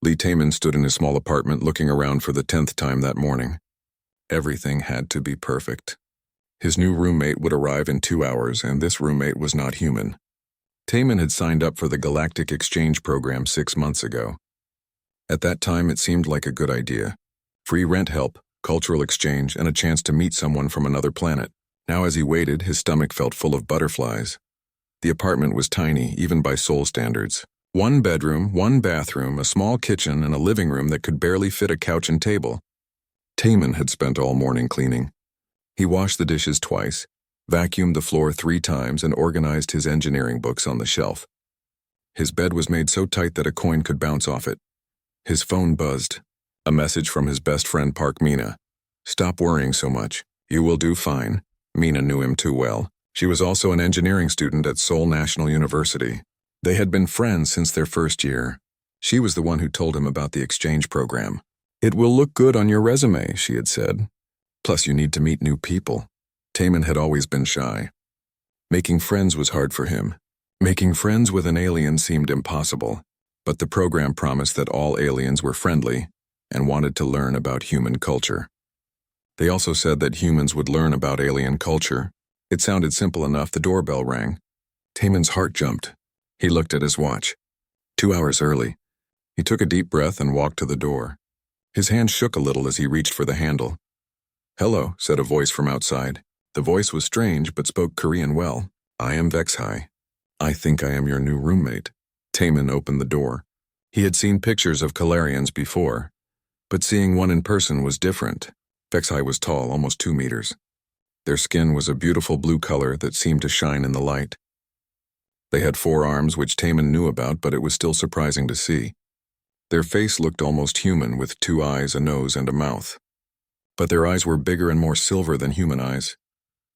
Lee Taman stood in his small apartment looking around for the 10th time that morning. Everything had to be perfect. His new roommate would arrive in 2 hours, and this roommate was not human. Taman had signed up for the Galactic Exchange program 6 months ago. At that time, it seemed like a good idea. Free rent help, cultural exchange, and a chance to meet someone from another planet. Now as he waited, his stomach felt full of butterflies. The apartment was tiny, even by Seoul standards. 1 bedroom, 1 bathroom, a small kitchen, and a living room that could barely fit a couch and table. Taman had spent all morning cleaning. He washed the dishes twice, vacuumed the floor 3 times, and organized his engineering books on the shelf. His bed was made so tight that a coin could bounce off it. His phone buzzed. A message from his best friend Park Mina. "Stop worrying so much. You will do fine." Mina knew him too well. She was also an engineering student at Seoul National University. They had been friends since their first year. She was the one who told him about the exchange program. "It will look good on your resume," she had said. "Plus you need to meet new people." Taman had always been shy. Making friends was hard for him. Making friends with an alien seemed impossible, but the program promised that all aliens were friendly and wanted to learn about human culture. They also said that humans would learn about alien culture. It sounded simple enough. The doorbell rang. Taman's heart jumped. He looked at his watch. 2 hours early. He took a deep breath and walked to the door. His hand shook a little as he reached for the handle. "Hello," said a voice from outside. The voice was strange but spoke Korean well. "I am HFY. I think I am your new roommate." Taman opened the door. He had seen pictures of Kalarians before, but seeing one in person was different. HFY was tall, almost 2 meters. Their skin was a beautiful blue color that seemed to shine in the light. They had 4 arms, which Taman knew about, but it was still surprising to see. Their face looked almost human, with 2 eyes, a nose, and a mouth. But their eyes were bigger and more silver than human eyes.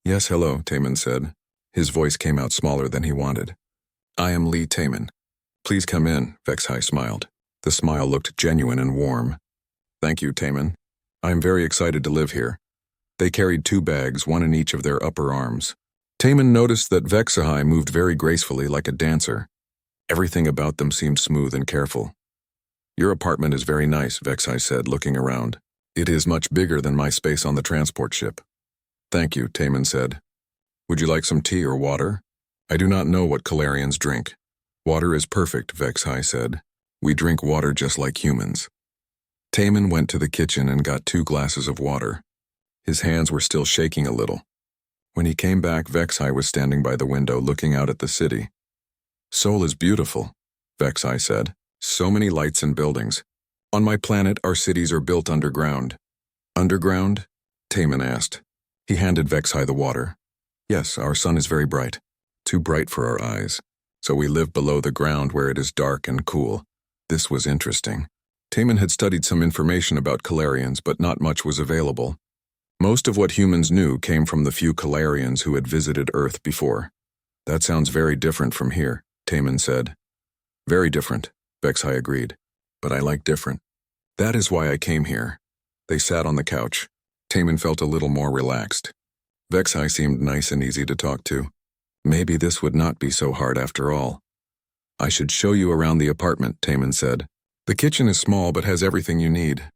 "Yes, hello," Taman said. His voice came out smaller than he wanted. "I am Lee Taman. Please come in," HFY smiled. The smile looked genuine and warm. "Thank you, Taman. I am very excited to live here." They carried 2 bags, one in each of their upper arms. Taman noticed that HFY moved very gracefully, like a dancer. Everything about them seemed smooth and careful. "Your apartment is very nice," HFY said, looking around. "It is much bigger than my space on the transport ship." "Thank you," Taman said. "Would you like some tea or water?" "I do not know what Kalarians drink." "Water is perfect," HFY said. "We drink water just like humans." Taman went to the kitchen and got 2 glasses of water. His hands were still shaking a little. When he came back, HFY was standing by the window looking out at the city. "Seoul is beautiful," HFY said. "So many lights and buildings. On my planet, our cities are built underground." "Underground?" Taman asked. He handed HFY the water. "Yes, our sun is very bright. Too bright for our eyes. So we live below the ground where it is dark and cool." This was interesting. Taman had studied some information about Kalarians, but not much was available. Most of what humans knew came from the few Kalarians who had visited Earth before. "That sounds very different from here," Taman said. "Very different," HFY agreed. "But I like different. That is why I came here." They sat on the couch. Taman felt a little more relaxed. HFY seemed nice and easy to talk to. Maybe this would not be so hard after all. "I should show you around the apartment," Taman said. "The kitchen is small but has everything you need.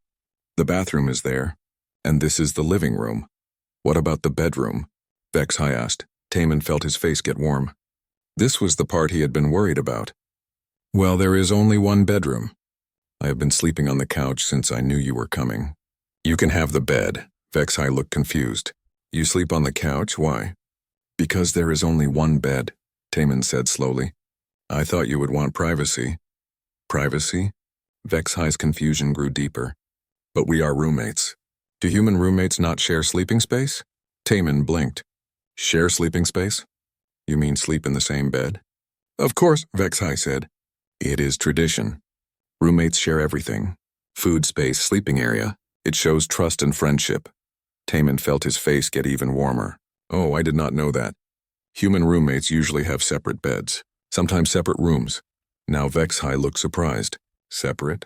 The bathroom is there, and this is the living room." "What about the bedroom?" HFY asked. Taman felt his face get warm. This was the part he had been worried about. "Well, there is only 1 bedroom. I have been sleeping on the couch since I knew you were coming." "You can have the bed." HFY looked confused. "You sleep on the couch? Why?" "Because there is only 1 bed," Taman said slowly. "I thought you would want privacy." "Privacy?" HFY's confusion grew deeper. "But we are roommates. Do human roommates not share sleeping space?" Taman blinked. "Share sleeping space? You mean sleep in the same bed?" "Of course," HFY said. "It is tradition. Roommates share everything. Food, space, sleeping area. It shows trust and friendship." Taman felt his face get even warmer. "Oh, I did not know that. Human roommates usually have separate beds, sometimes separate rooms." Now HFY looked surprised. "Separate?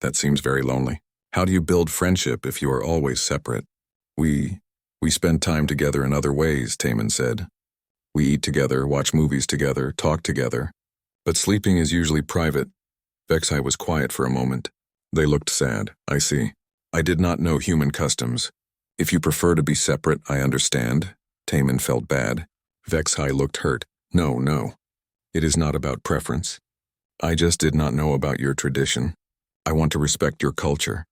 That seems very lonely. How do you build friendship if you are always separate?" We spend time together in other ways," Taman said. "We eat together, watch movies together, talk together. But sleeping is usually private." HFY was quiet for a moment. They looked sad. I see. I did not know human customs. If you prefer to be separate, I understand. Taman felt bad. Vexhai looked hurt. No. It is not about preference. I just did not know about your tradition. I want to respect your culture.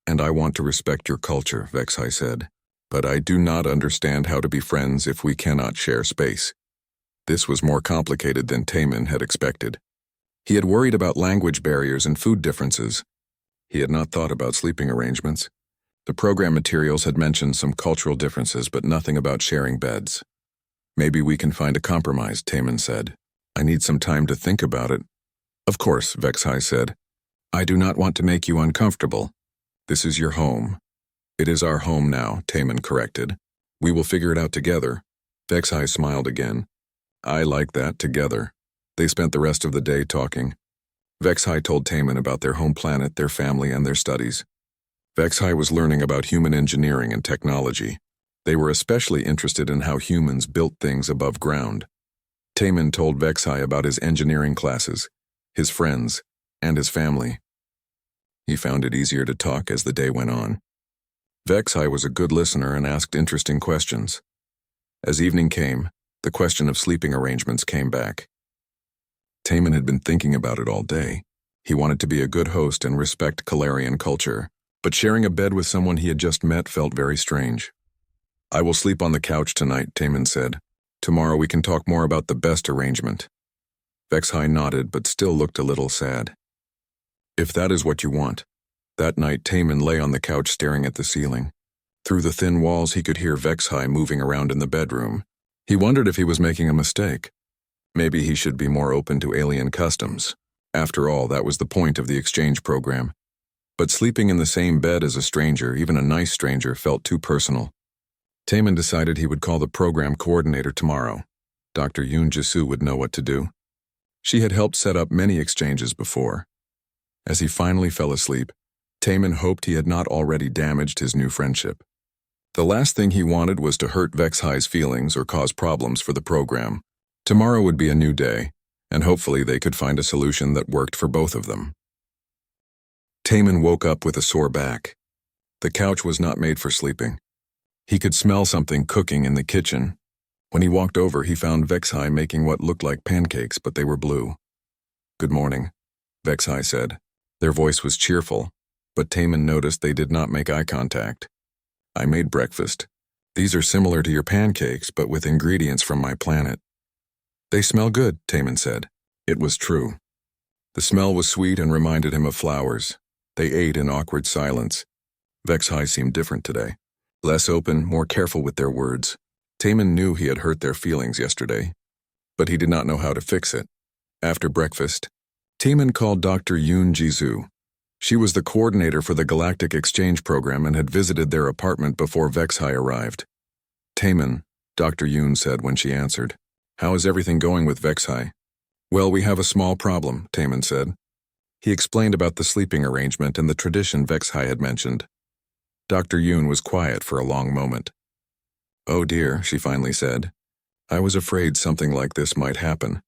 And I want to respect your culture, Vexhai said. But I do not understand how to be friends if we cannot share space. This was more complicated than Taman had expected. He had worried about language barriers and food differences. He had not thought about sleeping arrangements. The program materials had mentioned some cultural differences, but nothing about sharing beds. Maybe we can find a compromise, Taman said. I need some time to think about it. Of course, Vexhai said. I do not want to make you uncomfortable. This is your home. It is our home now, Taman corrected. We will figure it out together. Vexhai smiled again. I like that, together. They spent the rest of the day talking. Vexhai told Taman about their home planet, their family, and their studies. Vexhai was learning about human engineering and technology. They were especially interested in how humans built things above ground. Taman told Vexhai about his engineering classes, his friends, and his family. He found it easier to talk as the day went on. Vexhai was a good listener and asked interesting questions. As evening came, the question of sleeping arrangements came back. Taman had been thinking about it all day. He wanted to be a good host and respect Calarian culture, but sharing a bed with someone he had just met felt very strange. I will sleep on the couch tonight, Taman said. Tomorrow we can talk more about the best arrangement. Vexhai nodded, but still looked a little sad. If that is what you want. That night Taman lay on the couch staring at the ceiling. Through the thin walls he could hear Vexhai moving around in the bedroom. He wondered if he was making a mistake. Maybe he should be more open to alien customs. After all, that was the point of the exchange program. But sleeping in the same bed as a stranger, even a nice stranger, felt too personal. Taman decided he would call the program coordinator tomorrow. Dr. Yoon Jisoo would know what to do. She had helped set up many exchanges before. As he finally fell asleep, Taman hoped he had not already damaged his new friendship. The last thing he wanted was to hurt Vexhai's feelings or cause problems for the program. Tomorrow would be a new day, and hopefully they could find a solution that worked for both of them. Taman woke up with a sore back. The couch was not made for sleeping. He could smell something cooking in the kitchen. When he walked over, he found Vexhai making what looked like pancakes, but they were blue. Good morning, Vexhai said. Their voice was cheerful, but Taman noticed they did not make eye contact. I made breakfast. These are similar to your pancakes, but with ingredients from my planet. They smell good, Taman said. It was true. The smell was sweet and reminded him of flowers. They ate in awkward silence. Vexhai seemed different today. Less open, more careful with their words. Taman knew he had hurt their feelings yesterday, but he did not know how to fix it. After breakfast, Taman called Dr. Yoon Jisoo. She was the coordinator for the Galactic exchange program and had visited their apartment before Vexhai arrived. Taman, Dr. Yoon said when she answered. How is everything going with Vexhai? Well, we have a small problem, Taman said. He explained about the sleeping arrangement and the tradition Vexhai had mentioned. Dr. Yoon was quiet for a long moment. Oh dear, she finally said. I was afraid something like this might happen.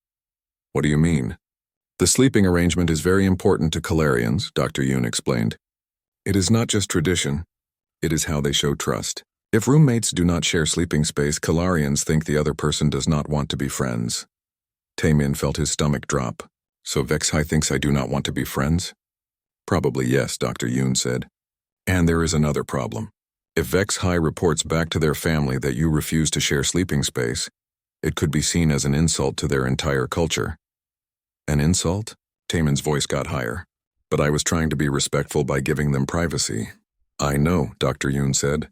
What do you mean? The sleeping arrangement is very important to Calarians, Dr. Yoon explained. It is not just tradition. It is how they show trust. If roommates do not share sleeping space, Calarians think the other person does not want to be friends. Taman felt his stomach drop. So Vexhai thinks I do not want to be friends? Probably yes, Dr. Yoon said. And there is another problem. If Vexhai reports back to their family that you refuse to share sleeping space, it could be seen as an insult to their entire culture. An insult? Taman's voice got higher. But I was trying to be respectful by giving them privacy. I know, Dr. Yoon said.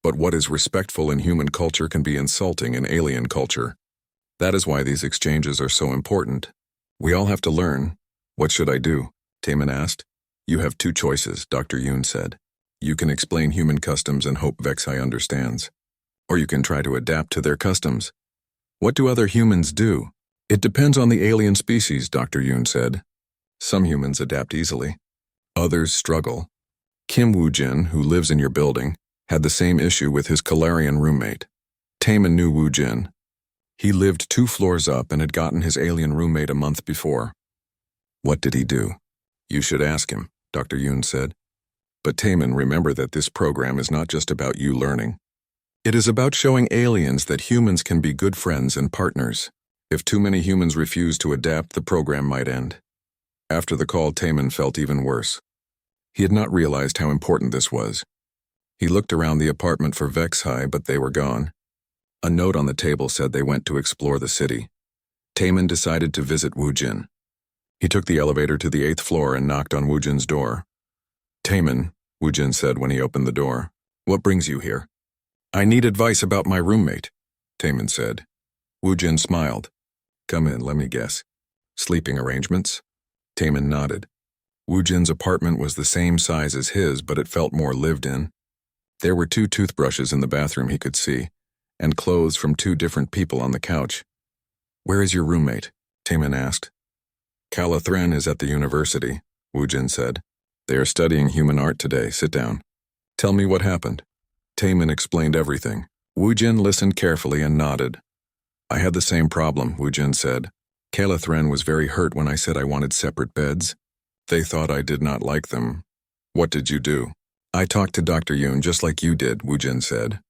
But what is respectful in human culture can be insulting in alien culture. That is why these exchanges are so important. We all have to learn. What should I do? Taman asked. You have two choices, Dr. Yoon said. You can explain human customs and hope Vexhai understands. Or you can try to adapt to their customs. What do other humans do? It depends on the alien species, Dr. Yoon said. Some humans adapt easily. Others struggle. Kim Woo-jin, who lives in your building, had the same issue with his Calarian roommate. Taman knew Woo-jin. He lived 2 floors up and had gotten his alien roommate a month before. What did he do? You should ask him, Dr. Yoon said. But Taman, remember that this program is not just about you learning. It is about showing aliens that humans can be good friends and partners. If too many humans refuse to adapt, the program might end. After the call, Taman felt even worse. He had not realized how important this was. He looked around the apartment for Vexhai, but they were gone. A note on the table said they went to explore the city. Taman decided to visit Woojin. He took the elevator to the 8th floor and knocked on Woojin's door. Taman, Woojin said when he opened the door. What brings you here? I need advice about my roommate, Taman said. Woojin smiled. Come in, let me guess. Sleeping arrangements? Taman nodded. Woojin's apartment was the same size as his, but it felt more lived in. There were 2 toothbrushes in the bathroom he could see, and clothes from 2 different people on the couch. Where is your roommate? Taman asked. Calathren is at the university, Woojin said. They are studying human art today. Sit down. Tell me what happened. Taman explained everything. Woojin listened carefully and nodded. I had the same problem, Woojin said. Calathren was very hurt when I said I wanted separate beds. They thought I did not like them. What did you do? I talked to Dr. Yoon just like you did, Woojin said.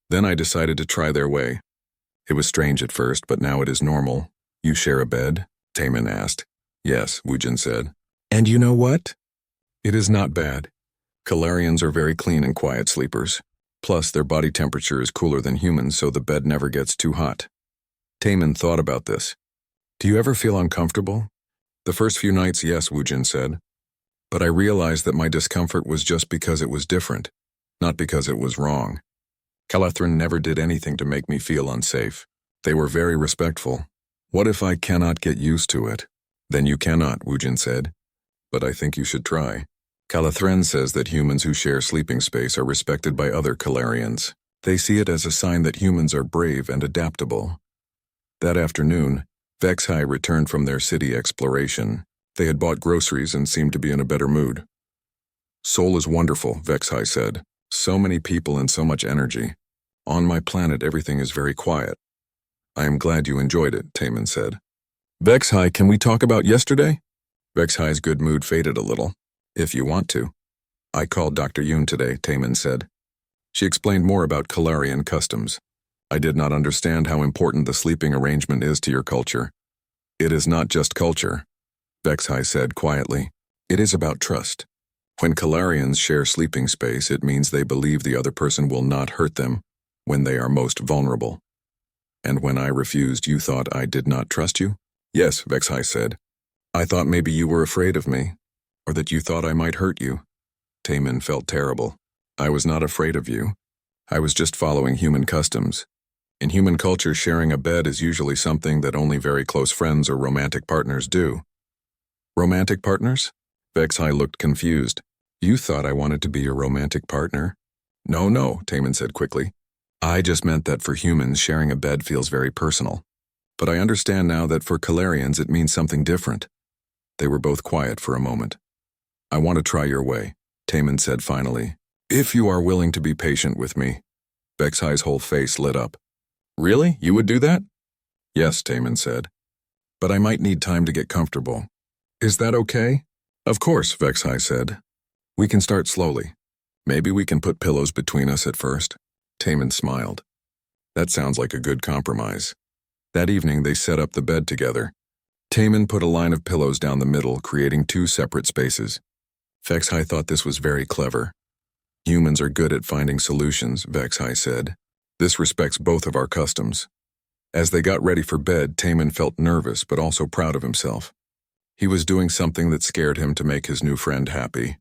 Then I decided to try their way. It was strange at first, but now it is normal. You share a bed? Taman asked. Yes, Woojin said. And you know what? It is not bad. Calarians are very clean and quiet sleepers. Plus, their body temperature is cooler than humans, so the bed never gets too hot. Taman thought about this. Do you ever feel uncomfortable? The first few nights, yes, Woojin said. But I realized that my discomfort was just because it was different, not because it was wrong. Calathren never did anything to make me feel unsafe. They were very respectful. What if I cannot get used to it? Then you cannot, Woojin said. But I think you should try. Calathren says that humans who share sleeping space are respected by other Calarians. They see it as a sign that humans are brave and adaptable. That afternoon, Vexhai returned from their city exploration. They had bought groceries and seemed to be in a better mood. Sol is wonderful, Vexhai said. So many people and so much energy. On my planet, everything is very quiet. I am glad you enjoyed it, Taman said. Vexhai, can we talk about yesterday? Vexhai's good mood faded a little. If you want to. I called Dr. Yoon today, Taman said. She explained more about Calarian customs. I did not understand how important the sleeping arrangement is to your culture. It is not just culture, Vexhai said quietly. It is about trust. When Calarians share sleeping space, it means they believe the other person will not hurt them when they are most vulnerable. And when I refused, you thought I did not trust you? Yes, Vexhai said. I thought maybe you were afraid of me, or that you thought I might hurt you. Taman felt terrible. I was not afraid of you. I was just following human customs. In human culture, sharing a bed is usually something that only very close friends or romantic partners do. Romantic partners? Vexhai looked confused. You thought I wanted to be your romantic partner? No, Taman said quickly. I just meant that for humans, sharing a bed feels very personal. But I understand now that for Calarians it means something different. They were both quiet for a moment. I want to try your way, Taman said finally. If you are willing to be patient with me. Vexhai's whole face lit up. Really? You would do that? Yes, Taman said. But I might need time to get comfortable. Is that okay? Of course, Vexhai said. We can start slowly. Maybe we can put pillows between us at first. Taman smiled. That sounds like a good compromise. That evening they set up the bed together. Taman put a line of pillows down the middle, creating 2 separate spaces. Vexhai thought this was very clever. Humans are good at finding solutions, Vexhai said. This respects both of our customs. As they got ready for bed, Taman felt nervous but also proud of himself. He was doing something that scared him to make his new friend happy.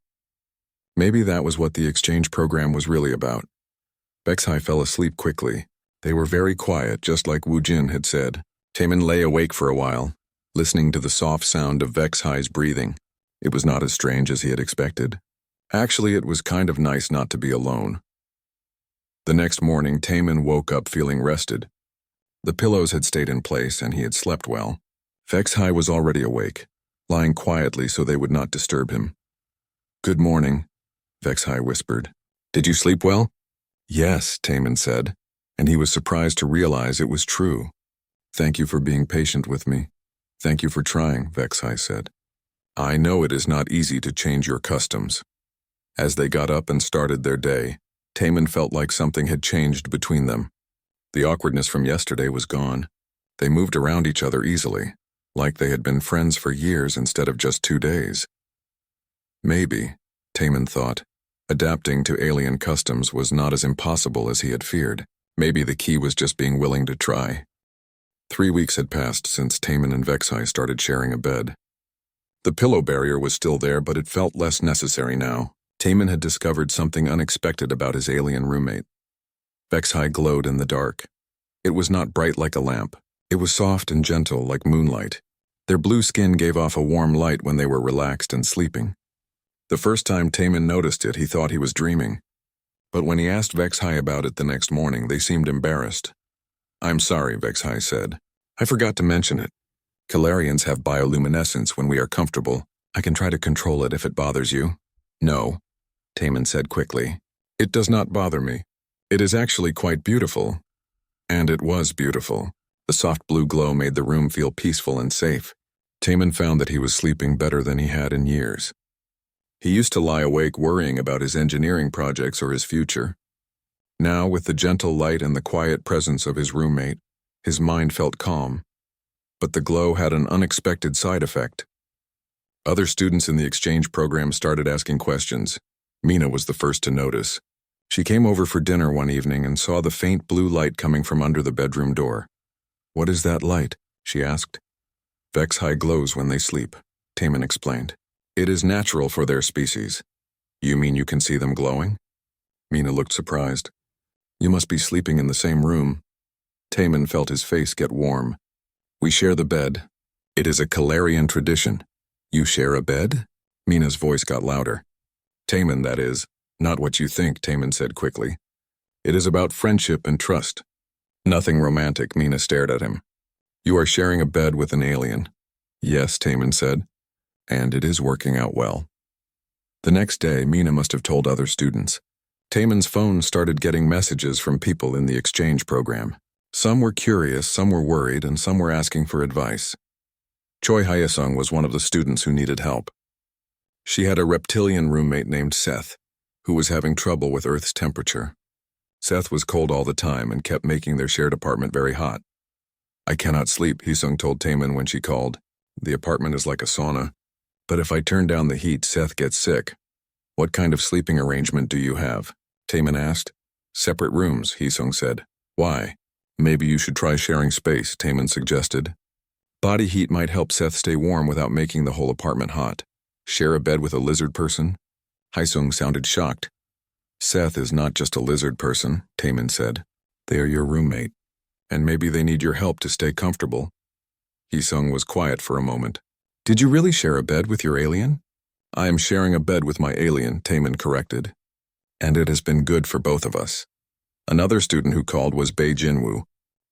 Maybe that was what the exchange program was really about. Vexhai fell asleep quickly. They were very quiet, just like Woojin had said. Taman lay awake for a while, listening to the soft sound of Vexhai's breathing. It was not as strange as he had expected. Actually, it was kind of nice not to be alone. The next morning, Taman woke up feeling rested. The pillows had stayed in place and he had slept well. Vexhai was already awake, lying quietly so they would not disturb him. Good morning, Vexhai whispered. Did you sleep well? Yes, Taman said, and he was surprised to realize it was true. Thank you for being patient with me. Thank you for trying, Vexhai said. I know it is not easy to change your customs. As they got up and started their day, Taman felt like something had changed between them. The awkwardness from yesterday was gone. They moved around each other easily, like they had been friends for years instead of just 2 days. Maybe, Taman thought, adapting to alien customs was not as impossible as he had feared. Maybe the key was just being willing to try. 3 weeks had passed since Taman and Vexai started sharing a bed. The pillow barrier was still there, but it felt less necessary now. Taman had discovered something unexpected about his alien roommate. Vexai glowed in the dark. It was not bright like a lamp. It was soft and gentle like moonlight. Their blue skin gave off a warm light when they were relaxed and sleeping. The first time Taman noticed it, he thought he was dreaming. But when he asked Vexai about it the next morning, they seemed embarrassed. "I'm sorry," Vexai said. "I forgot to mention it. Calarians have bioluminescence when we are comfortable. I can try to control it if it bothers you." "No," Taman said quickly. "It does not bother me. It is actually quite beautiful." And it was beautiful. The soft blue glow made the room feel peaceful and safe. Taman found that he was sleeping better than he had in years. He used to lie awake worrying about his engineering projects or his future. Now, with the gentle light and the quiet presence of his roommate, his mind felt calm. But the glow had an unexpected side effect. Other students in the exchange program started asking questions. Mina was the first to notice. She came over for dinner one evening and saw the faint blue light coming from under the bedroom door. "What is that light?" she asked. "Vexai glows when they sleep," Taman explained. "It is natural for their species." "You mean you can see them glowing?" Mina looked surprised. "You must be sleeping in the same room." Taman felt his face get warm. "We share the bed. It is a Calarian tradition." "You share a bed?" Mina's voice got louder. "Taman, that is. Not what you think," Taman said quickly. "It is about friendship and trust." "Nothing romantic," Mina stared at him. "You are sharing a bed with an alien." "Yes," Taman said. "And it is working out well." The next day, Mina must have told other students. Taman's phone started getting messages from people in the exchange program. Some were curious, some were worried, and some were asking for advice. Choi Hyesung was one of the students who needed help. She had a reptilian roommate named Seth, who was having trouble with Earth's temperature. Seth was cold all the time and kept making their shared apartment very hot. "I cannot sleep," Hyesung told Taman when she called. "The apartment is like a sauna. But if I turn down the heat, Seth gets sick." "What kind of sleeping arrangement do you have?" Taman asked. "Separate rooms," Hyesung said. "Why?" "Maybe you should try sharing space," Taman suggested. "Body heat might help Seth stay warm without making the whole apartment hot." "Share a bed with a lizard person?" Hyesung sounded shocked. "Seth is not just a lizard person," Taman said. "They are your roommate. And maybe they need your help to stay comfortable." Hyesung was quiet for a moment. "Did you really share a bed with your alien?" "I am sharing a bed with my alien," Taman corrected. "And it has been good for both of us." Another student who called was Bei Jinwoo.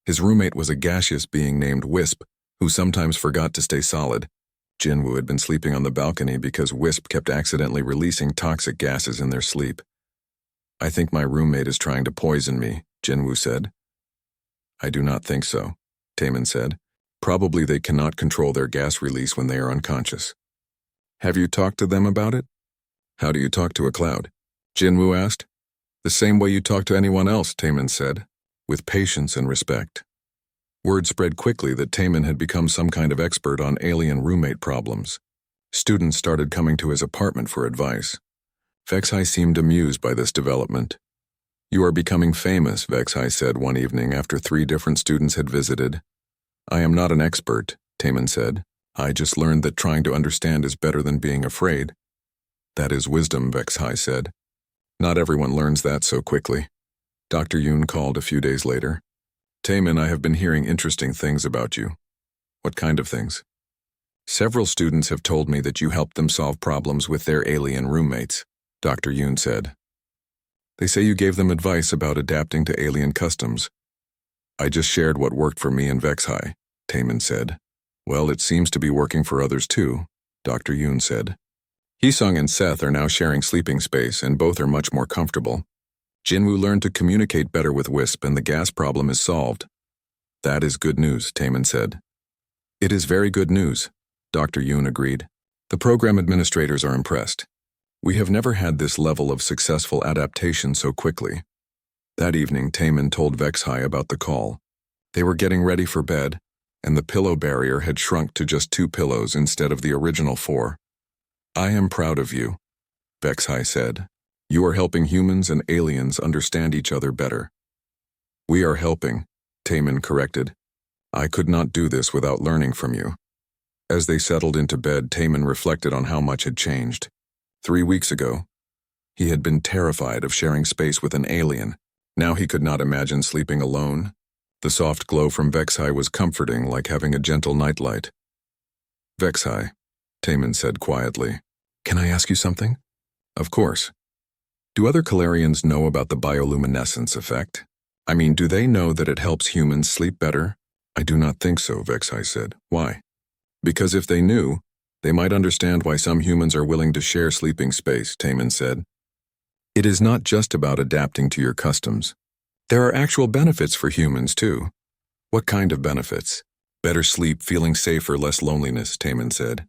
His roommate was a gaseous being named Wisp, who sometimes forgot to stay solid. Jinwoo had been sleeping on the balcony because Wisp kept accidentally releasing toxic gases in their sleep. "I think my roommate is trying to poison me," Jinwoo said. "I do not think so," Taman said. "Probably they cannot control their gas release when they are unconscious." "Have you talked to them about it?" "How do you talk to a cloud?" Jinwoo asked. "The same way you talk to anyone else," Taman said, "with patience and respect." Word spread quickly that Taman had become some kind of expert on alien roommate problems. Students started coming to his apartment for advice. Vexai seemed amused by this development. "You are becoming famous," Vexai said one evening after 3 different students had visited. "I am not an expert," Taman said. "I just learned that trying to understand is better than being afraid." "That is wisdom," Vexai said. "Not everyone learns that so quickly." Dr. Yoon called a few days later. "Taman, I have been hearing interesting things about you." "What kind of things?" "Several students have told me that you helped them solve problems with their alien roommates," Dr. Yoon said. "They say you gave them advice about adapting to alien customs." "I just shared what worked for me and Vexai," Taman said. "Well, it seems to be working for others too," Dr. Yoon said. Hyesung and Seth are now sharing sleeping space, and both are much more comfortable. Jinwoo learned to communicate better with Wisp, and the gas problem is solved. "That is good news," Taman said. "It is very good news," Dr. Yoon agreed. The program administrators are impressed. We have never had this level of successful adaptation so quickly. That evening, Taman told Vexhai about the call. They were getting ready for bed, and the pillow barrier had shrunk to just 2 pillows instead of the original 4. I am proud of you, Vexhai said. You are helping humans and aliens understand each other better. We are helping, Taman corrected. I could not do this without learning from you. As they settled into bed, Taman reflected on how much had changed. 3 weeks ago, he had been terrified of sharing space with an alien. Now he could not imagine sleeping alone. The soft glow from Vexhai was comforting, like having a gentle nightlight. Vexhai, Taman said quietly. Can I ask you something? Of course. Do other Calarians know about the bioluminescence effect? I mean, do they know that it helps humans sleep better? I do not think so, Vexhai said. Why? Because if they knew, they might understand why some humans are willing to share sleeping space, Taman said. It is not just about adapting to your customs. There are actual benefits for humans, too. What kind of benefits? Better sleep, feeling safer, less loneliness, Taman said.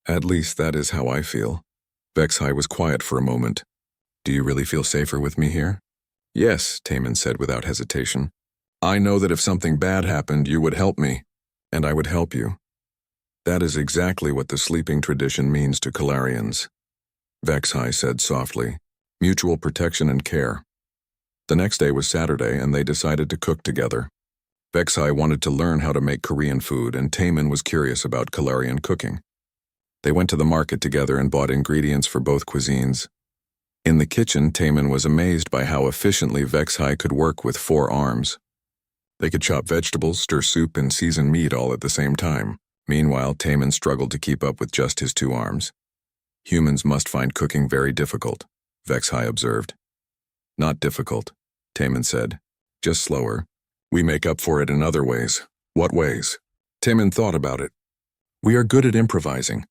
At least that is how I feel. Vexhai was quiet for a moment. Do you really feel safer with me here? Yes, Taman said without hesitation. I know that if something bad happened, you would help me, and I would help you. That is exactly what the sleeping tradition means to Calarians. Vexhai said softly. Mutual protection and care. The next day was Saturday, and they decided to cook together. Vexhai wanted to learn how to make Korean food, and Taman was curious about Calarian cooking. They went to the market together and bought ingredients for both cuisines. In the kitchen, Taman was amazed by how efficiently Vexhai could work with 4 arms. They could chop vegetables, stir soup, and season meat all at the same time. Meanwhile, Taman struggled to keep up with just his 2 arms. Humans must find cooking very difficult, Vexhai observed. Not difficult, Taman said. Just slower. We make up for it in other ways. What ways? Taman thought about it. We are good at improvising.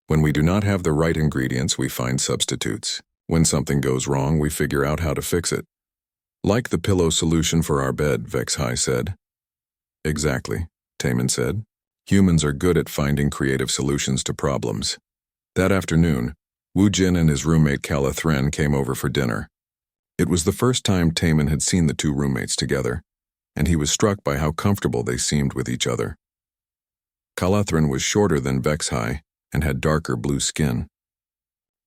When we do not have the right ingredients, we find substitutes. When something goes wrong, we figure out how to fix it. Like the pillow solution for our bed, Vexhai said. Exactly, Taman said. Humans are good at finding creative solutions to problems. That afternoon, Wu Jin and his roommate Calathren came over for dinner. It was the first time Taman had seen the 2 roommates together, and he was struck by how comfortable they seemed with each other. Calathren was shorter than Vexhai and had darker blue skin.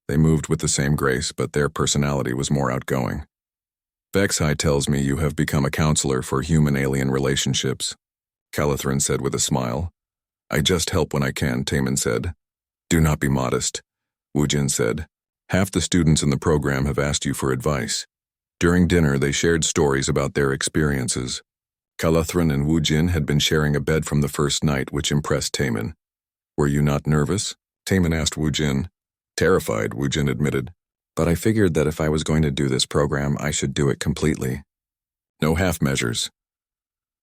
They moved with the same grace, but their personality was more outgoing. Vexhai tells me you have become a counselor for human-alien relationships, Calathren said with a smile. I just help when I can, Taman said. Do not be modest, Wu Jin said. Half the students in the program have asked you for advice. During dinner, they shared stories about their experiences. Calathren and Wu Jin had been sharing a bed from the first night, which impressed Taman. Were you not nervous? Taman asked Wu Jin. Terrified, Wu Jin admitted. But I figured that if I was going to do this program, I should do it completely. No half measures.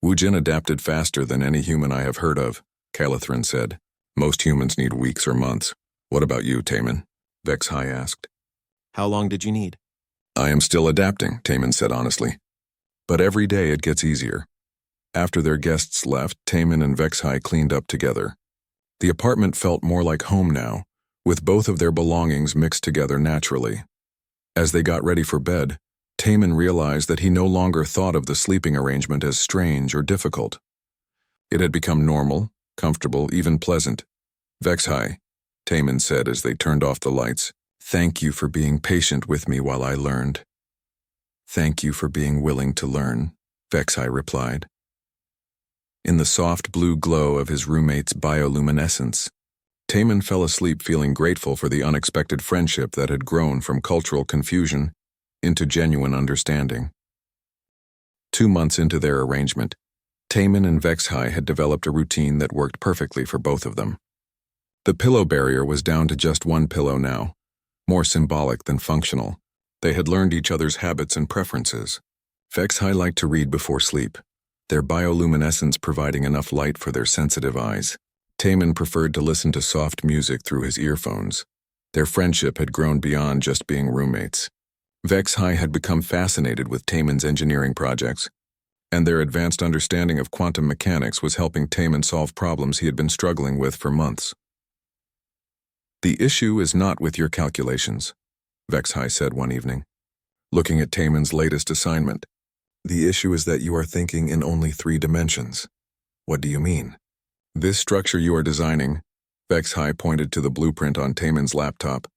Wu Jin adapted faster than any human I have heard of, Calathren said. Most humans need weeks or months. What about you, Taman? Vexhai asked. How long did you need? I am still adapting, Taman said honestly. But every day it gets easier. After their guests left, Taman and Vexhai cleaned up together. The apartment felt more like home now, with both of their belongings mixed together naturally. As they got ready for bed, Taman realized that he no longer thought of the sleeping arrangement as strange or difficult. It had become normal, comfortable, even pleasant. Vexhai, Taman said as they turned off the lights, thank you for being patient with me while I learned. Thank you for being willing to learn, Vexhai replied. In the soft blue glow of his roommate's bioluminescence, Taman fell asleep feeling grateful for the unexpected friendship that had grown from cultural confusion into genuine understanding. 2 months into their arrangement, Taman and Vexhai had developed a routine that worked perfectly for both of them. The pillow barrier was down to just 1 pillow now, more symbolic than functional. They had learned each other's habits and preferences. Vexhai liked to read before sleep, their bioluminescence providing enough light for their sensitive eyes. Taman preferred to listen to soft music through his earphones. Their friendship had grown beyond just being roommates. Vexhai had become fascinated with Taman's engineering projects, and their advanced understanding of quantum mechanics was helping Taman solve problems he had been struggling with for months. The issue is not with your calculations, Vexhai said one evening, looking at Taemin's latest assignment. The issue is that you are thinking in only 3 dimensions. What do you mean? This structure you are designing, Vexhai pointed to the blueprint on Taemin's laptop.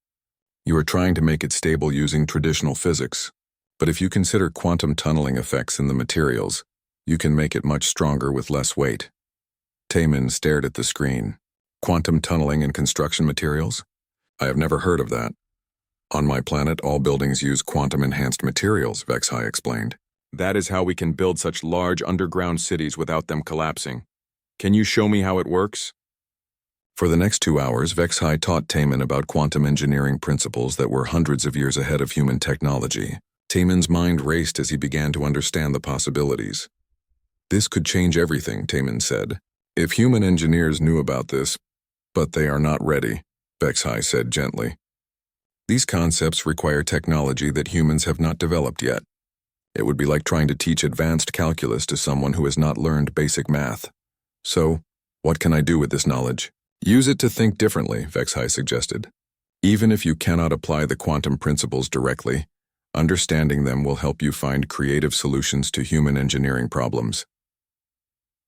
You are trying to make it stable using traditional physics, but if you consider quantum tunneling effects in the materials, you can make it much stronger with less weight. Taemin stared at the screen. Quantum tunneling in construction materials? I have never heard of that. On my planet, all buildings use quantum-enhanced materials, Vexhai explained. That is how we can build such large underground cities without them collapsing. Can you show me how it works? For the next 2 hours, Vexhai taught Taemin about quantum engineering principles that were hundreds of years ahead of human technology. Taemin's mind raced as he began to understand the possibilities. This could change everything, Taemin said. If human engineers knew about this, but they are not ready, Vexhai said gently. These concepts require technology that humans have not developed yet. It would be like trying to teach advanced calculus to someone who has not learned basic math. So, what can I do with this knowledge? Use it to think differently, Vexhai suggested. Even if you cannot apply the quantum principles directly, understanding them will help you find creative solutions to human engineering problems.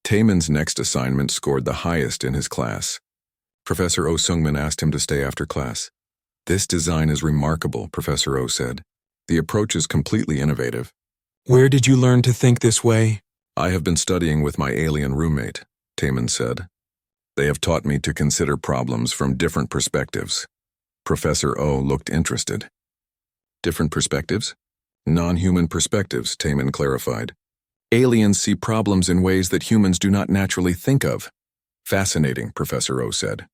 Taemin's next assignment scored the highest in his class. Professor Oh Sungmin asked him to stay after class. This design is remarkable, Professor Oh said. The approach is completely innovative. Where did you learn to think this way? I have been studying with my alien roommate, Taemin said. They have taught me to consider problems from different perspectives. Professor Oh looked interested. Different perspectives? Non-human perspectives, Taemin clarified. Aliens see problems in ways that humans do not naturally think of. Fascinating, Professor Oh said.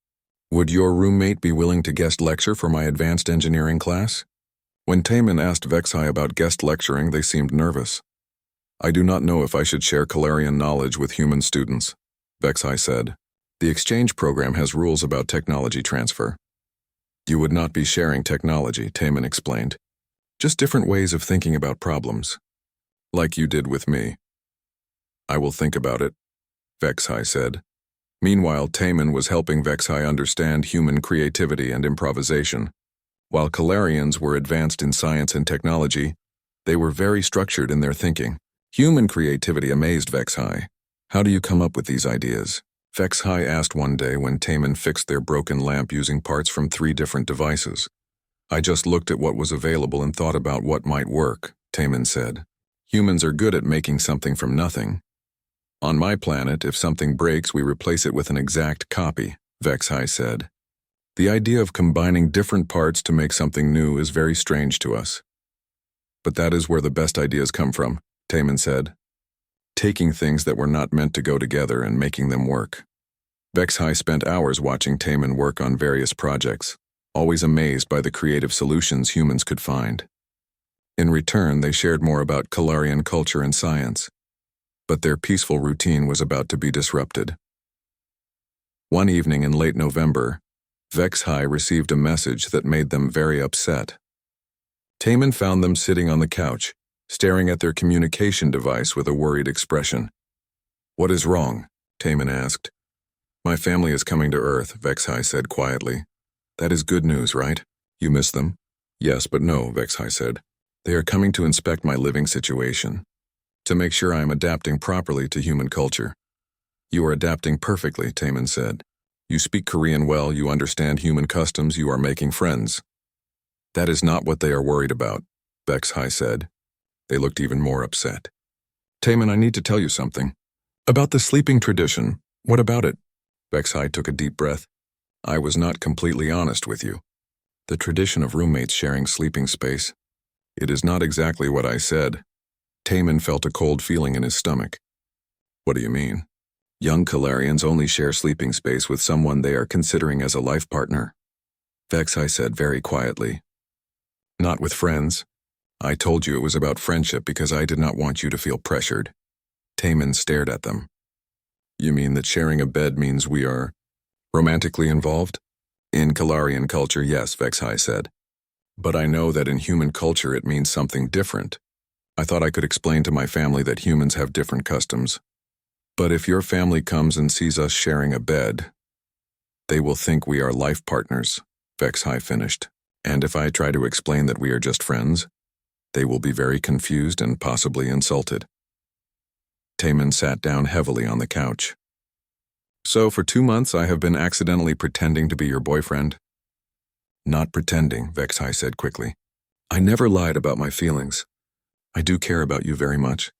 Would your roommate be willing to guest lecture for my advanced engineering class? When Taemin asked Vexhai about guest lecturing, they seemed nervous. I do not know if I should share Calarian knowledge with human students, Vexhai said. The exchange program has rules about technology transfer. You would not be sharing technology, Taemin explained. Just different ways of thinking about problems. Like you did with me. I will think about it, Vexhai said. Meanwhile, Taemin was helping Vexhai understand human creativity and improvisation. While Calarians were advanced in science and technology, they were very structured in their thinking. Human creativity amazed Vexhai. How do you come up with these ideas? Vexhai asked one day when Taemin fixed their broken lamp using parts from 3 different devices. I just looked at what was available and thought about what might work, Taemin said. Humans are good at making something from nothing. On my planet, if something breaks, we replace it with an exact copy, Vexhai said. The idea of combining different parts to make something new is very strange to us. But that is where the best ideas come from, Taemin said. Taking things that were not meant to go together and making them work. Vexhai spent hours watching Taemin work on various projects, always amazed by the creative solutions humans could find. In return, they shared more about Calarian culture and science. But their peaceful routine was about to be disrupted. One evening in late November, Vexhai received a message that made them very upset. Taemin found them sitting on the couch, staring at their communication device with a worried expression. What is wrong? Taemin asked. My family is coming to Earth, Vexhai said quietly. That is good news, right? You miss them? Yes, but no, Vexhai said. They are coming to inspect my living situation, to make sure I am adapting properly to human culture. You are adapting perfectly, Taemin said. You speak Korean well, you understand human customs, you are making friends. That is not what they are worried about, Vexhai said. They looked even more upset. Taemin, I need to tell you something. About the sleeping tradition, what about it? Vexhai took a deep breath. I was not completely honest with you. The tradition of roommates sharing sleeping space. It is not exactly what I said. Taemin felt a cold feeling in his stomach. What do you mean? Young Calarians only share sleeping space with someone they are considering as a life partner. Vexhai said very quietly. Not with friends. I told you it was about friendship because I did not want you to feel pressured. Taemin stared at them. You mean that sharing a bed means we are romantically involved? In Calarian culture, yes, Vexhai said. But I know that in human culture it means something different. I thought I could explain to my family that humans have different customs. But if your family comes and sees us sharing a bed, they will think we are life partners. Vexhai finished. And if I try to explain that we are just friends, they will be very confused and possibly insulted. Taman sat down heavily on the couch. So for 2 months I have been accidentally pretending to be your boyfriend? Not pretending, Vexhai said quickly. I never lied about my feelings. I do care about you very much.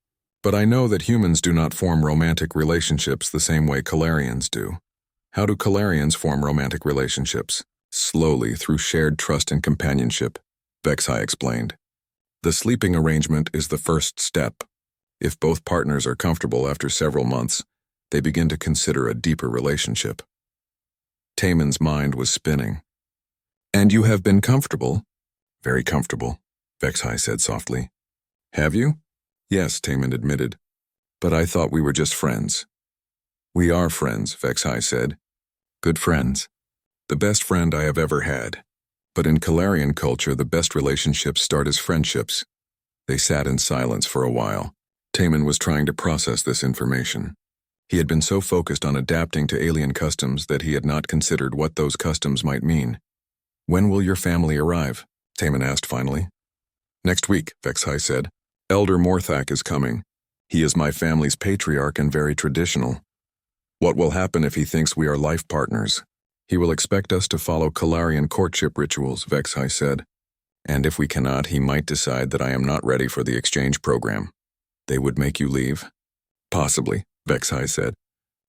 But I know that humans do not form romantic relationships the same way Calarians do. How do Calarians form romantic relationships? Slowly, through shared trust and companionship, Vexhai explained. The sleeping arrangement is the first step. If both partners are comfortable after several months, they begin to consider a deeper relationship. Taman's mind was spinning. And you have been comfortable? Very comfortable, Vexhai said softly. Have you? Yes, Taman admitted. But I thought we were just friends. We are friends, Vexhai said. Good friends. The best friend I have ever had. But in Calarian culture, the best relationships start as friendships. They sat in silence for a while. Taman was trying to process this information. He had been so focused on adapting to alien customs that he had not considered what those customs might mean. When will your family arrive? Taman asked finally. Next week, Vexhai said. Elder Morthak is coming. He is my family's patriarch and very traditional. What will happen if he thinks we are life partners? He will expect us to follow Calarian courtship rituals, Vexhai said. And if we cannot, he might decide that I am not ready for the exchange program. They would make you leave? Possibly, Vexhai said.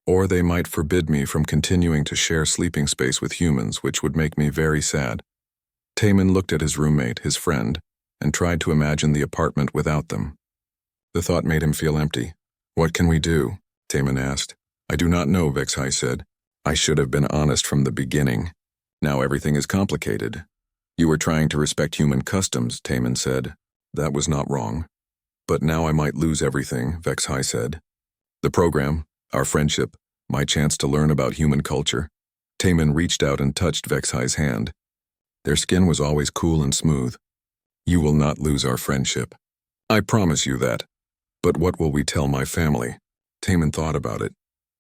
Or they might forbid me from continuing to share sleeping space with humans, which would make me very sad. Taman looked at his roommate, his friend, and tried to imagine the apartment without them. The thought made him feel empty. What can we do? Taman asked. I do not know, Vexhai said. I should have been honest from the beginning. Now everything is complicated. You were trying to respect human customs, Taman said. That was not wrong. But now I might lose everything, Vexhai said. The program, our friendship, my chance to learn about human culture. Taman reached out and touched Vexhai's hand. Their skin was always cool and smooth. You will not lose our friendship. I promise you that. But what will we tell my family? Taman thought about it.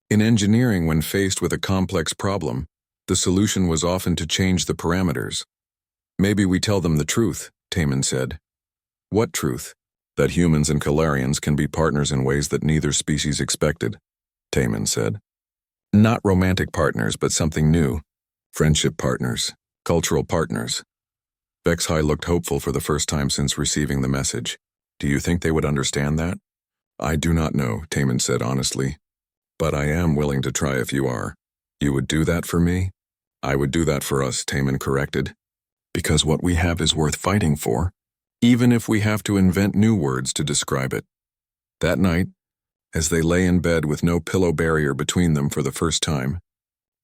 In engineering, when faced with a complex problem, the solution was often to change the parameters. Maybe we tell them the truth, Taman said. What truth? That humans and Calarians can be partners in ways that neither species expected, Taman said. Not romantic partners, but something new. Friendship partners, cultural partners. Vexhai looked hopeful for the first time since receiving the message. Do you think they would understand that? I do not know, Taman said honestly. But I am willing to try if you are. You would do that for me? I would do that for us, Taman corrected. Because what we have is worth fighting for, even if we have to invent new words to describe it. That night, as they lay in bed with no pillow barrier between them for the first time,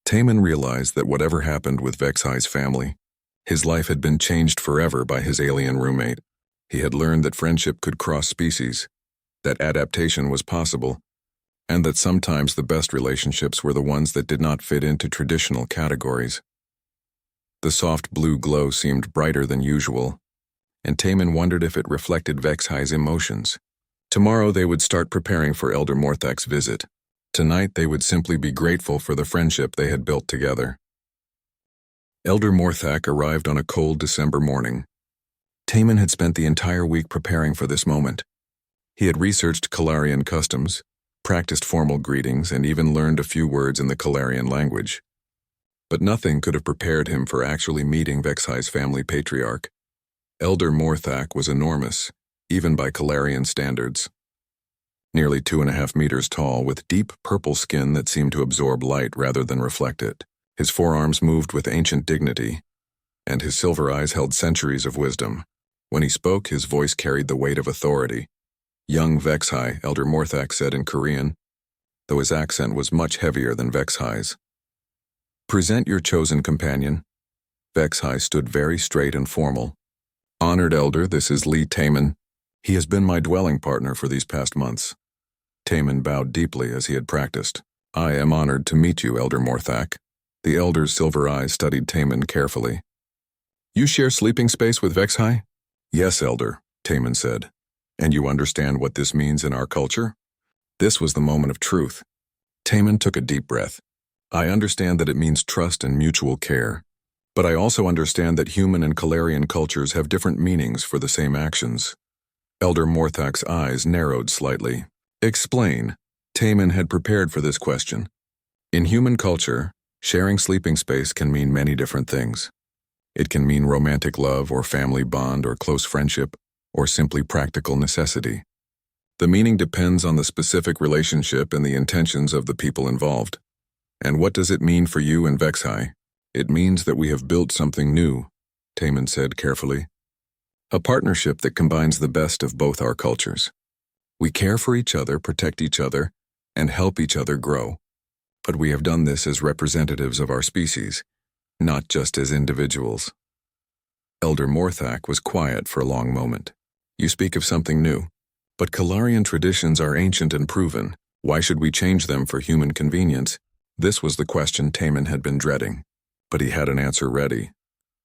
Taman realized that whatever happened with Vexhai's family, his life had been changed forever by his alien roommate. He had learned that friendship could cross species, that adaptation was possible, and that sometimes the best relationships were the ones that did not fit into traditional categories. The soft blue glow seemed brighter than usual, and Taman wondered if it reflected Vexhai's emotions. Tomorrow they would start preparing for Elder Morthak's visit. Tonight they would simply be grateful for the friendship they had built together. Elder Morthak arrived on a cold December morning. Taman had spent the entire week preparing for this moment. He had researched Calarian customs, practiced formal greetings, and even learned a few words in the Calarian language. But nothing could have prepared him for actually meeting Vexhai's family patriarch. Elder Morthak was enormous, even by Calarian standards. Nearly 2.5 meters tall, with deep purple skin that seemed to absorb light rather than reflect it. His forearms moved with ancient dignity, and his silver eyes held centuries of wisdom. When he spoke, his voice carried the weight of authority. Young Vexhai, Elder Morthak said in Korean, though his accent was much heavier than Vexhai's. Present your chosen companion. Vexhai stood very straight and formal. Honored Elder, this is Lee Taman. He has been my dwelling partner for these past months. Taman bowed deeply as he had practiced. I am honored to meet you, Elder Morthak. The Elder's silver eyes studied Taman carefully. You share sleeping space with Vexhai? Yes, Elder, Taman said. And you understand what this means in our culture? This was the moment of truth. Taman took a deep breath. I understand that it means trust and mutual care. But I also understand that human and Calarian cultures have different meanings for the same actions. Elder Morthak's eyes narrowed slightly. Explain. Taman had prepared for this question. In human culture, sharing sleeping space can mean many different things. It can mean romantic love or family bond or close friendship, or simply practical necessity. The meaning depends on the specific relationship and the intentions of the people involved. And what does it mean for you and Vexhai? It means that we have built something new, Taman said carefully. A partnership that combines the best of both our cultures. We care for each other, protect each other, and help each other grow. But we have done this as representatives of our species, not just as individuals. Elder Morthak was quiet for a long moment. You speak of something new, but Calarian traditions are ancient and proven. Why should we change them for human convenience? This was the question Taman had been dreading, but he had an answer ready.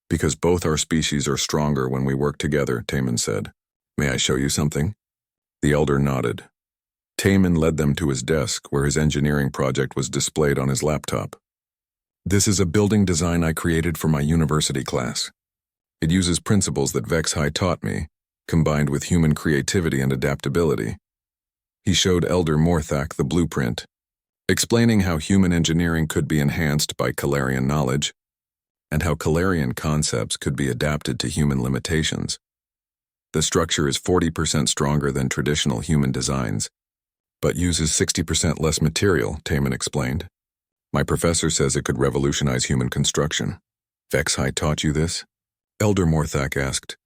Because both our species are stronger when we work together, Taman said. May I show you something? The elder nodded. Taman led them to his desk where his engineering project was displayed on his laptop. This is a building design I created for my university class. It uses principles that Vexhai taught me, combined with human creativity and adaptability. He showed Elder Morthak the blueprint, explaining how human engineering could be enhanced by Calarian knowledge, and how Calarian concepts could be adapted to human limitations. The structure is 40% stronger than traditional human designs, but uses 60% less material, Taman explained. My professor says it could revolutionize human construction. Vexhai taught you this? Elder Morthak asked.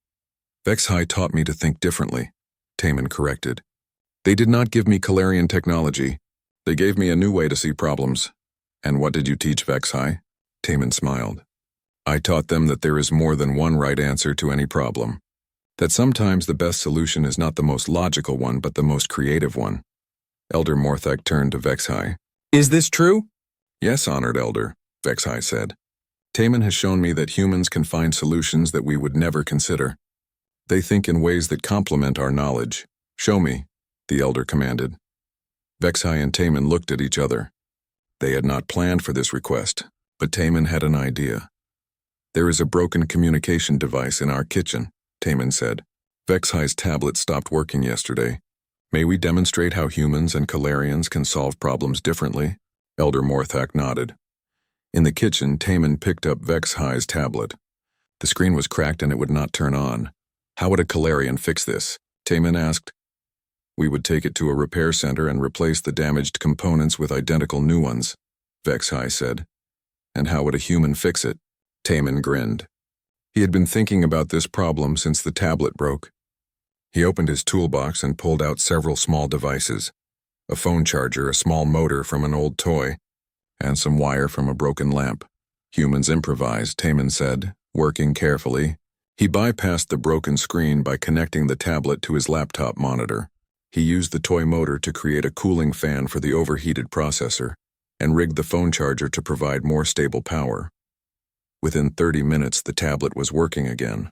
Vexhai taught me to think differently, Taman corrected. They did not give me Calarian technology. They gave me a new way to see problems. And what did you teach Vexhai? Taman smiled. I taught them that there is more than one right answer to any problem. That sometimes the best solution is not the most logical one, but the most creative one. Elder Morthak turned to Vexhai. Is this true? Yes, honored elder, Vexhai said. Taman has shown me that humans can find solutions that we would never consider. They think in ways that complement our knowledge. Show me, the elder commanded. Vexhai and Taman looked at each other. They had not planned for this request, but Taman had an idea. There is a broken communication device in our kitchen, Taman said. Vexhai's tablet stopped working yesterday. May we demonstrate how humans and Calarians can solve problems differently? Elder Morthak nodded. In the kitchen, Taman picked up Vexhai's tablet. The screen was cracked and it would not turn on. How would a Calarian fix this? Taman asked. We would take it to a repair center and replace the damaged components with identical new ones, Vexhai said. And how would a human fix it? Taman grinned. He had been thinking about this problem since the tablet broke. He opened his toolbox and pulled out several small devices. A phone charger, a small motor from an old toy, and some wire from a broken lamp. Humans improvise, Taman said, working carefully. He bypassed the broken screen by connecting the tablet to his laptop monitor. He used the toy motor to create a cooling fan for the overheated processor, and rigged the phone charger to provide more stable power. Within 30 minutes, the tablet was working again.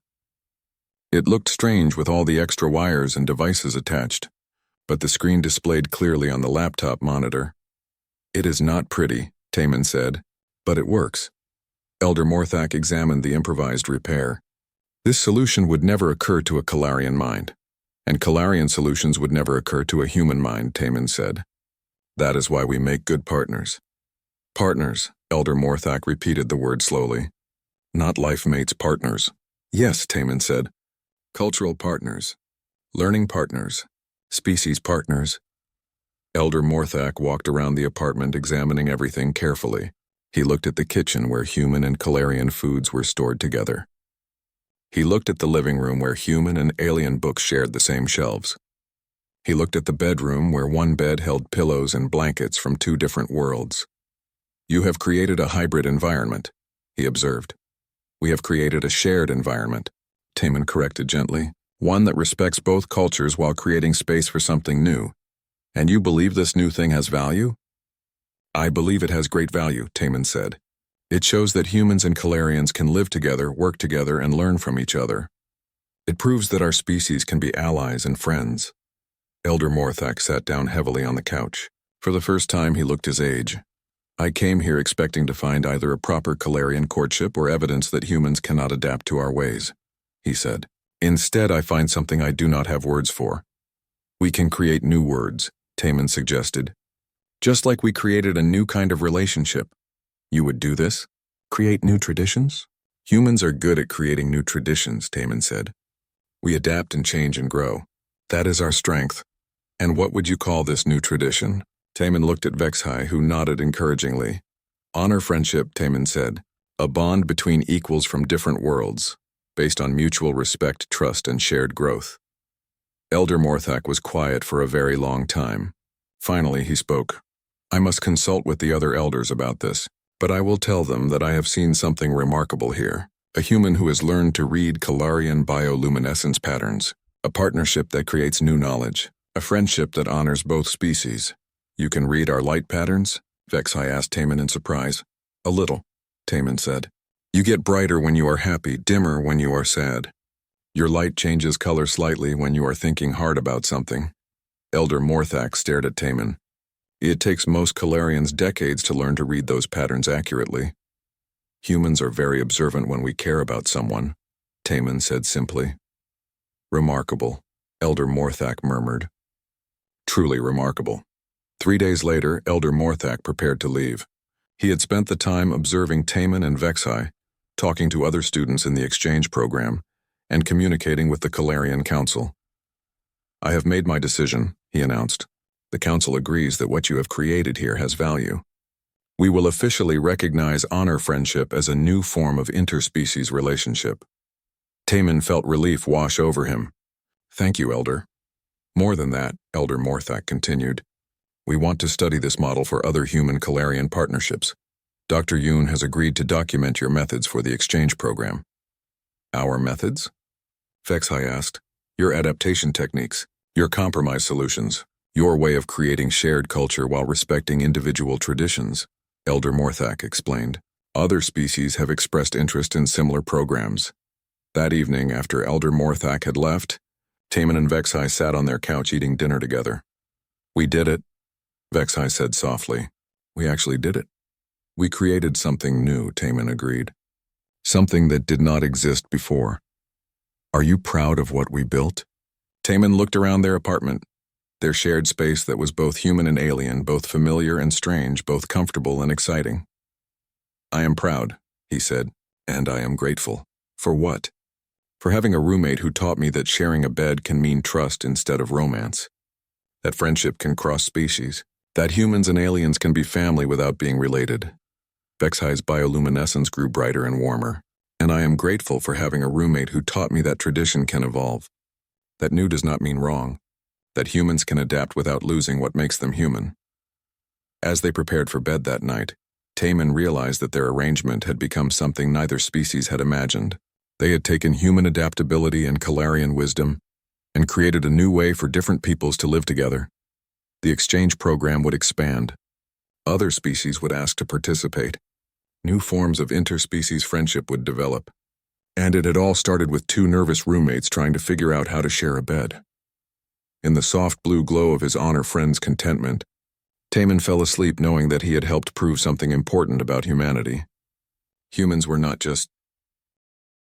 It looked strange with all the extra wires and devices attached, but the screen displayed clearly on the laptop monitor. It is not pretty, Taman said, but it works. Elder Morthak examined the improvised repair. This solution would never occur to a Calarian mind, and Calarian solutions would never occur to a human mind, Taman said. That is why we make good partners. Partners, Elder Morthak repeated the word slowly. Not life mates, partners. Yes, Taman said. Cultural partners. Learning partners. Species partners. Elder Morthak walked around the apartment examining everything carefully. He looked at the kitchen where human and Calarian foods were stored together. He looked at the living room where human and alien books shared the same shelves. He looked at the bedroom where one bed held pillows and blankets from two different worlds. You have created a hybrid environment, he observed. We have created a shared environment, Taman corrected gently, one that respects both cultures while creating space for something new. And you believe this new thing has value? I believe it has great value, Taman said. It shows that humans and Calarians can live together, work together, and learn from each other. It proves that our species can be allies and friends. Elder Morthak sat down heavily on the couch. For the first time, he looked his age. I came here expecting to find either a proper Calarian courtship or evidence that humans cannot adapt to our ways, he said. Instead, I find something I do not have words for. We can create new words, Taman suggested. Just like we created a new kind of relationship. You would do this? Create new traditions? Humans are good at creating new traditions, Taman said. We adapt and change and grow. That is our strength. And what would you call this new tradition? Taman looked at Vexhai, who nodded encouragingly. Honor friendship, Taman said. A bond between equals from different worlds, based on mutual respect, trust, and shared growth. Elder Morthak was quiet for a very long time. Finally, he spoke. I must consult with the other elders about this, but I will tell them that I have seen something remarkable here. A human who has learned to read Calarian bioluminescence patterns. A partnership that creates new knowledge. A friendship that honors both species. You can read our light patterns? Vexhai asked Taman in surprise. A little, Taman said. You get brighter when you are happy, dimmer when you are sad. Your light changes color slightly when you are thinking hard about something. Elder Morthak stared at Taman. It takes most Calarians decades to learn to read those patterns accurately. Humans are very observant when we care about someone, Taman said simply. Remarkable, Elder Morthak murmured. Truly remarkable. 3 days later, Elder Morthak prepared to leave. He had spent the time observing Taman and Vexhai, talking to other students in the exchange program, and communicating with the Calarian Council. I have made my decision, he announced. The Council agrees that what you have created here has value. We will officially recognize honor friendship as a new form of interspecies relationship. Taman felt relief wash over him. Thank you, Elder. More than that, Elder Morthak continued. We want to study this model for other human-Calarian partnerships. Dr. Yoon has agreed to document your methods for the exchange program. Our methods? Vexhai asked. Your adaptation techniques, your compromise solutions, your way of creating shared culture while respecting individual traditions, Elder Morthak explained. Other species have expressed interest in similar programs. That evening, after Elder Morthak had left, Taman and Vexhai sat on their couch eating dinner together. We did it, Vexhai said softly. We actually did it. We created something new, Taman agreed. Something that did not exist before. Are you proud of what we built? Taman looked around their apartment, their shared space that was both human and alien, both familiar and strange, both comfortable and exciting. I am proud, he said, and I am grateful. For what? For having a roommate who taught me that sharing a bed can mean trust instead of romance. That friendship can cross species. That humans and aliens can be family without being related. Vexhai's bioluminescence grew brighter and warmer. And I am grateful for having a roommate who taught me that tradition can evolve. That new does not mean wrong. That humans can adapt without losing what makes them human. As they prepared for bed that night, Taman realized that their arrangement had become something neither species had imagined. They had taken human adaptability and Calarian wisdom and created a new way for different peoples to live together. The exchange program would expand. Other species would ask to participate. New forms of interspecies friendship would develop. And it had all started with 2 nervous roommates trying to figure out how to share a bed. In the soft blue glow of his honor friend's contentment, Taman fell asleep knowing that he had helped prove something important about humanity. Humans were not just